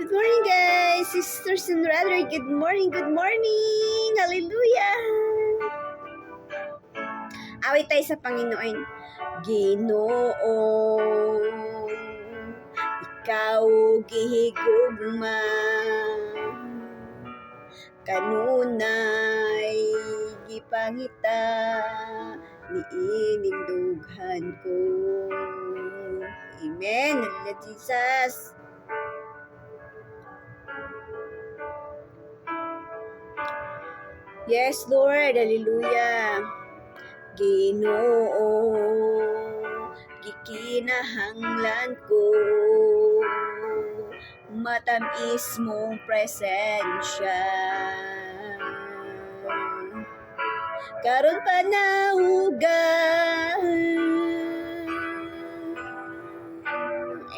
Good morning, guys! Sisters and brother, good morning, good morning! Hallelujah! Awit tayo sa Panginoon. Ginoo, ikaw gihigugma, kanunay gipangita, niining dughan ko. Amen! Hallelujah, Jesus! Yes, Lord. Hallelujah. Ginoo, gikinahanglan ko, matamis mong presensya. Karon panahugan.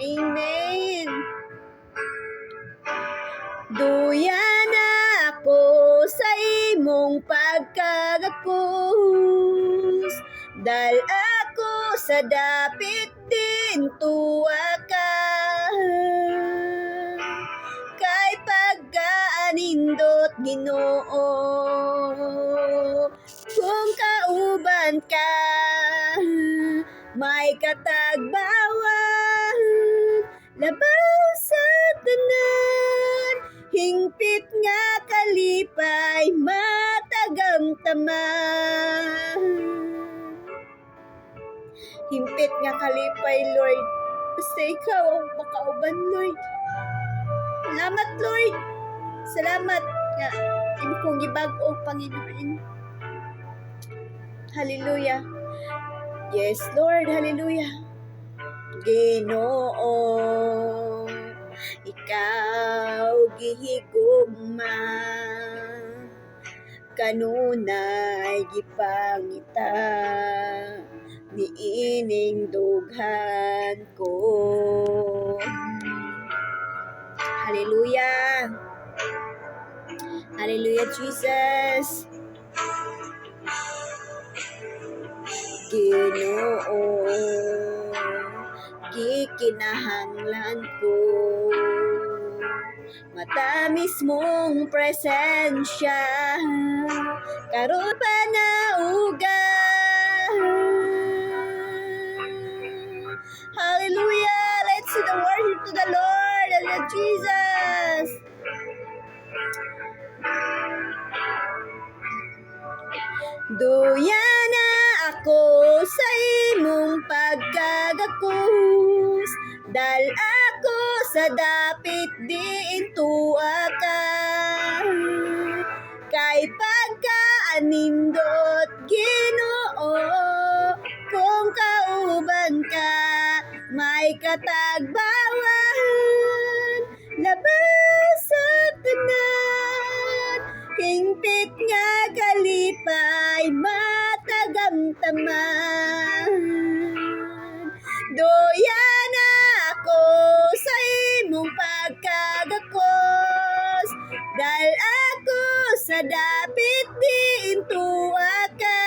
Amen. Duya na ako sa imong pagkagapos, dal ako sa dapit din tuwa ka, kay pagkaanindot Ginoo, kung kauban ka, may katagbawan, labaw sa tanan, hingpit nga kalipay matagamtaman. Hingpit nga kalipay, Lord, basta ikaw ang makauban, Lord. Salamat, Lord. Salamat nga imong gibag-o, Panginoon. Hallelujah. Yes, Lord. Hallelujah. Ginoo, ikaw gihigugma, kanunay gipangita, niining dughan ko. Hallelujah. Hallelujah, Jesus. Ginoo, gikinahanglan ko, matamis mong presensya, karon panaugan. Hallelujah! Let's do the worship to the Lord. Hallelujah, Jesus! Duya na ako sa imong pagkagakos, dal ako sa dapit diin tuwa ka, kay pagkaanindot Ginoo, kung kauban ka, may katagbawan, labas sa tanan, hingpit nga kalipay matagamtaman. Duya na ako sa imong pagkagakos, dal ako sa dapit diin tuwa ka,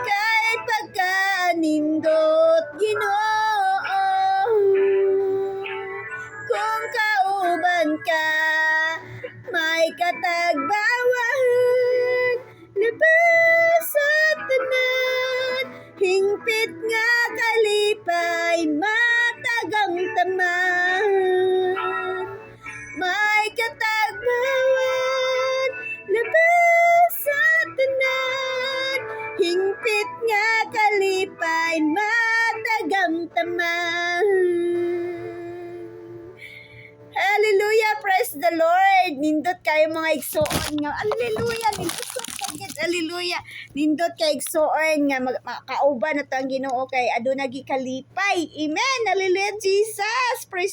kay pagkanindot Ginoo, kung kauban ka, may katagbawan, labas sa tanan, hingpit nga kalipay matagamtaman. May katagbawan, labas sa tanan, hingpit nga kalipay matagamtaman. Hallelujah! Praise the Lord! Nindot kayo mga igsoon nga. Hallelujah! Nindot sa pagkat. Hallelujah! Nindot kayo igsoon nga. Makauban na ito ang Ginoo kay aduna gikalipay. Amen! Hallelujah! Jesus! Praise